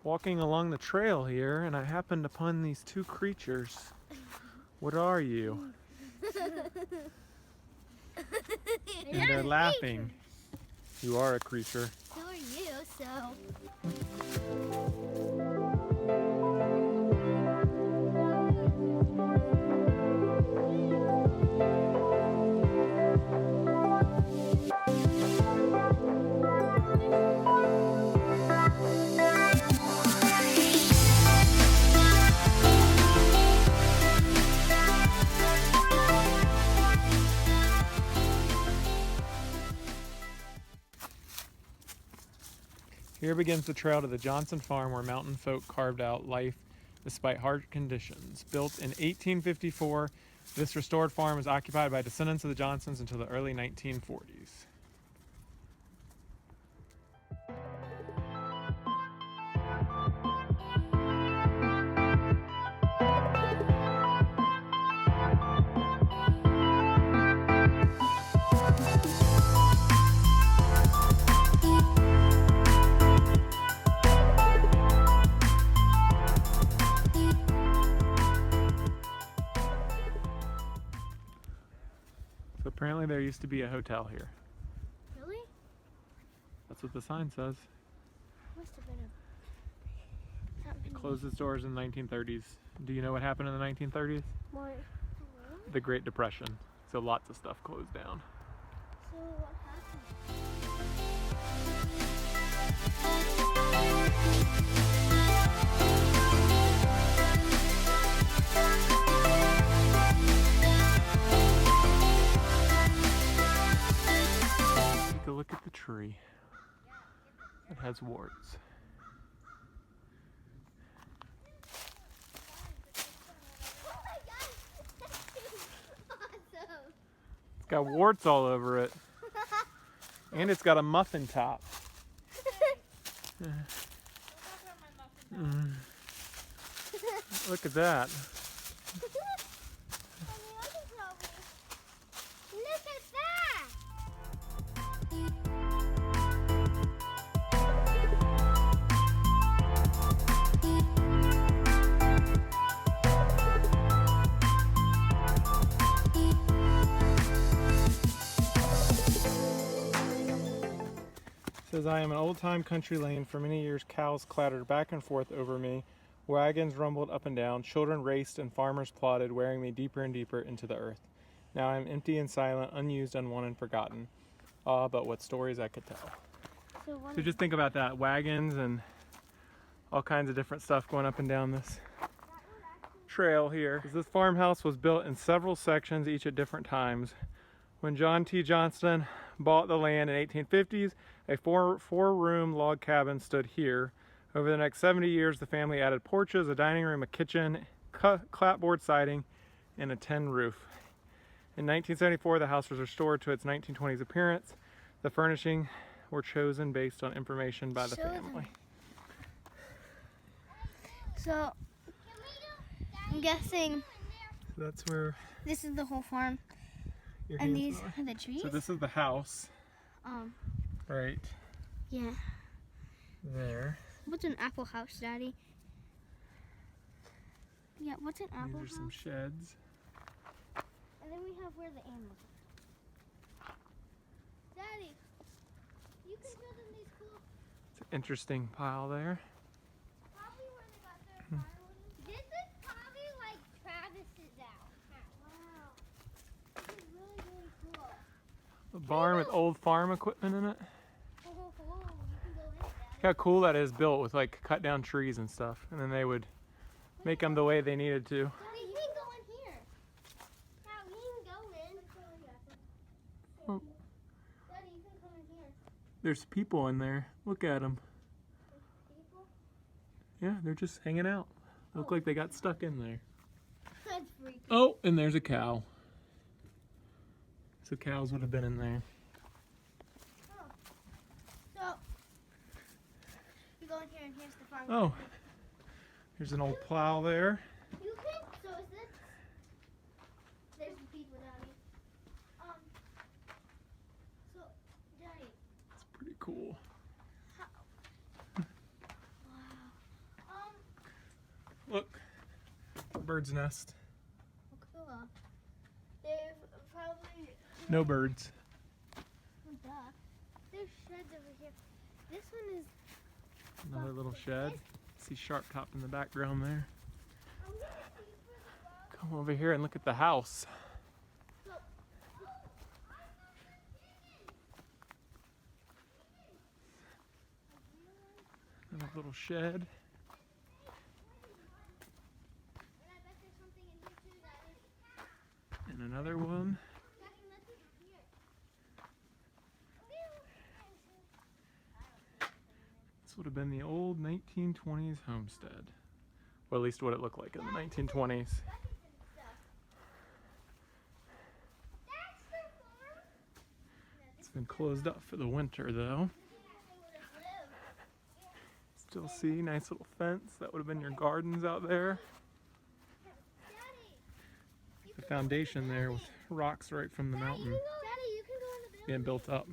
walking along the trail here and I happened upon these two creatures. What are you? And they're laughing. You are a creature. So are you, so. Here begins the trail to the Johnson farm where mountain folk carved out life despite hard conditions. Built in 1854, this restored farm was occupied by descendants of the Johnsons until the early 1940s. So apparently there used to be a hotel here. Really? That's what the sign says. Must have been It closed its doors in the 1930s. Do you know what happened in the 1930s? What? The Great Depression. So lots of stuff closed down. So what happened? Take a look at the tree. It has warts. Oh my god! That's awesome! It's got warts all over it. And it's got a muffin top. Look at that. Look at that! Says, I am an old-time country lane. For many years, cows clattered back and forth over me. Wagons rumbled up and down. Children raced and farmers plodded, wearing me deeper and deeper into the earth. Now I am empty and silent, unused, unwanted, forgotten. Ah, but what stories I could tell. So just think about that. Wagons and all kinds of different stuff going up and down this trail here. This farmhouse was built in several sections, each at different times. When John T. Johnston bought the land in 1850s, a four-room log cabin stood here. Over the next 70 years, the family added porches, a dining room, a kitchen, clapboard siding, and a tin roof. In 1974, the house was restored to its 1920s appearance. The furnishings were chosen based on information by the family. So, I'm guessing So that's where this is the whole farm, your and hands these are. are the trees. So this is the house, right Yeah. there. What's an apple house, Daddy? Yeah, what's an apple These are house? some sheds. And then we have where the animals are. Daddy, you can show them these cool. It's an interesting pile there. Probably where they got their firewood. This is probably like Travis's house. Wow. This is really, really cool. A barn with old farm equipment in it. You can go in, Daddy. Look how cool that is built with like cut down trees and stuff. And then they would make them the way they needed to. Daddy, you can go in here. Yeah, we can go in. Oh. Daddy, you can come in here. There's people in there. Look at them. People? Yeah, they're just hanging out. Look like they got stuck in there. That's freaky. Oh, and there's a cow. So cows would have been in there. So, you go in here and here's the farm. Oh, here's an old plow there. You can, so is this, there's the people, Daddy. So, Daddy. It's pretty cool. Wow. bird's nest. Oh, cool. There's probably No birds. duh. There's sheds over here. This one is Another little shed. See Sharp Top in the background there. I'm gonna see for the dog. Come over here and look at the house. Another little shed. And I bet there's something in here too, Daddy. And another one. Daddy, let's look here. This would have been the old 1920s homestead. Or at least what it looked like in the 1920s. Buckets and stuff. That's the farm? It's been closed up for the winter though. Still see nice little fence. That would have been your gardens out there. The foundation there with rocks right from the mountain Daddy, you can go in the building. being built up.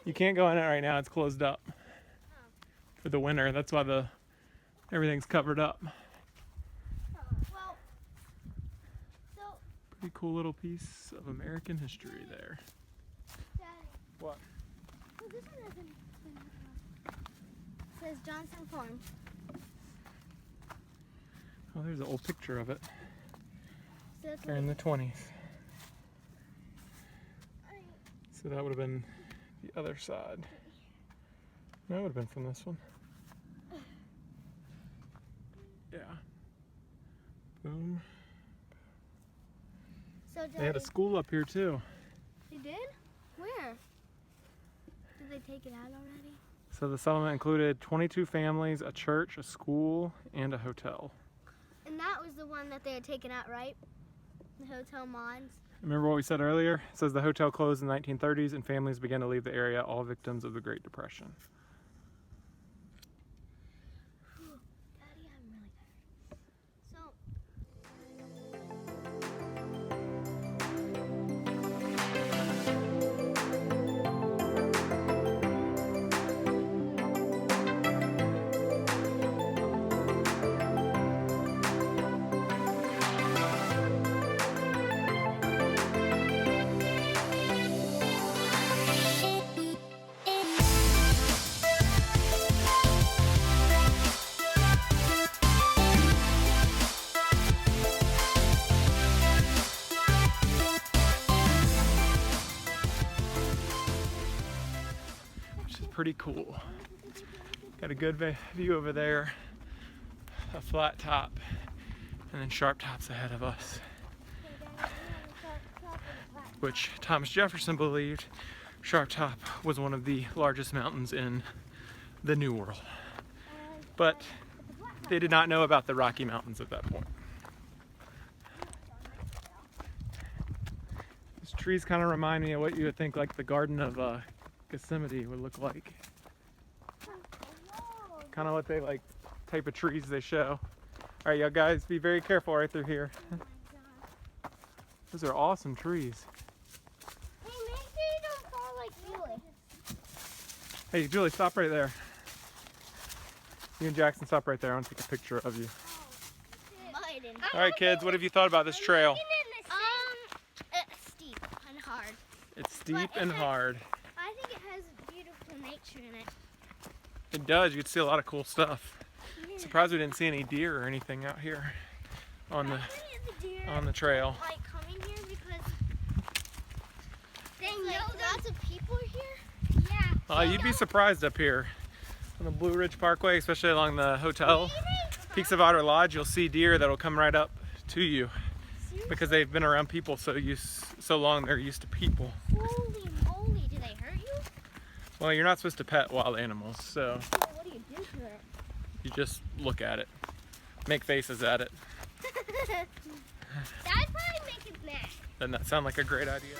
You can't go in it right now, it's closed up for the winter. That's why everything's covered up. Well, so, Pretty cool little piece of American history there. Daddy. What? Oh, this one hasn't been says Johnson Farm. Oh, there's an old picture of it. So it's They're in the 20s. So that would have been the other side. That would have been from this one. Yeah. Boom. so Daddy, They had a school up here too. They did? Where? Did they take it out already? So the settlement included 22 families, a church, a school, and a hotel. And that was the one that they had taken out, right? The Hotel Mons. Remember what we said earlier? It says the hotel closed in the 1930s and families began to leave the area, all victims of the Great Depression. Daddy, I'm really tired. So, Which is pretty cool. Got a good view over there, a flat top, and then sharp tops ahead of us, which Thomas Jefferson believed Sharp Top was one of the largest mountains in the New World. But they did not know about the Rocky Mountains at that point. These trees kind of remind me of what you would think like the Garden of Gethsemane would look like. Kind of what they like, type of trees they show. All right, y'all guys, be very careful right through here. Those are awesome trees. hey, make sure you don't fall like Julie. Hey, Julie, stop right there. You and Jackson, stop right there. I want to take a picture of you. All right, kids, what have you thought about this trail? It's steep and hard. It's steep and hard. I think it has beautiful nature in it. It does. You can see a lot of cool stuff. Surprised we didn't see any deer or anything out here on the trail. Like coming here because they know lots of people are here. Yeah. You'd be surprised up here on the Blue Ridge Parkway, especially along the hotel Peaks of Otter Lodge. You'll see deer that'll come right up to you because they've been around people so long. They're used to people. Holy moly! Do they hurt you? Well, you're not supposed to pet wild animals, so What do you do to it? you just look at it, make faces at it. That'd probably make it mad. Doesn't that sound like a great idea?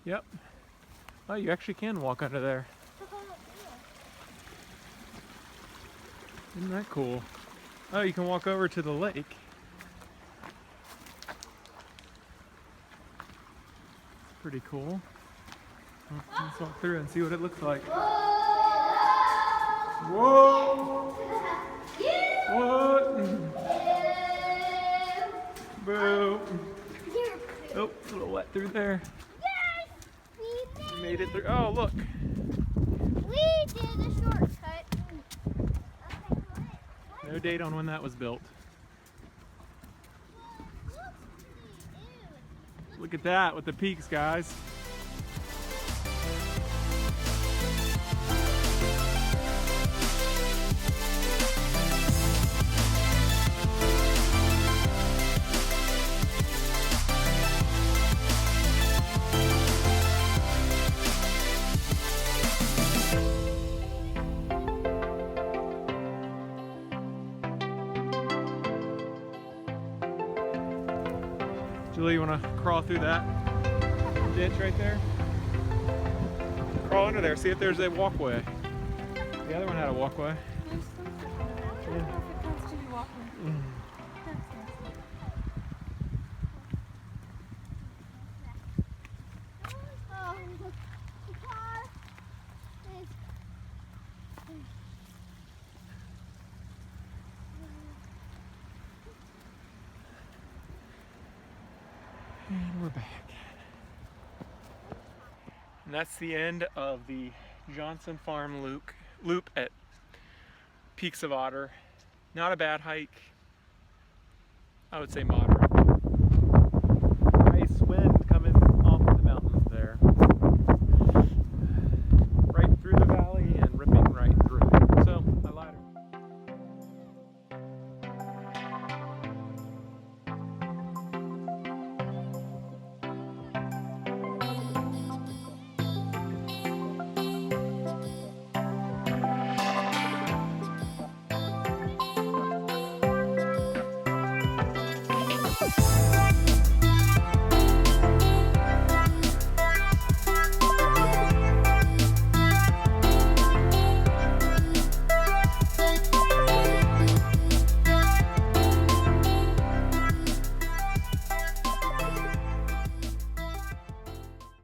Yep. Oh, you actually can walk under there. Isn't that cool? Oh, you can walk over to the lake. Pretty cool. Let's walk through and see what it looks like. Whoa! What? Boo! Oh, it's a little wet through there. Yes! We made it through. Oh, look. We did a shortcut. No date on when that was built. Look at that with the peaks, guys. Julie, you want to crawl through that ditch right there? Crawl under there, see if there's a walkway. The other one had a walkway. And we're back. And that's the end of the Johnson Farm loop at Peaks of Otter. Not a bad hike. I would say moderate.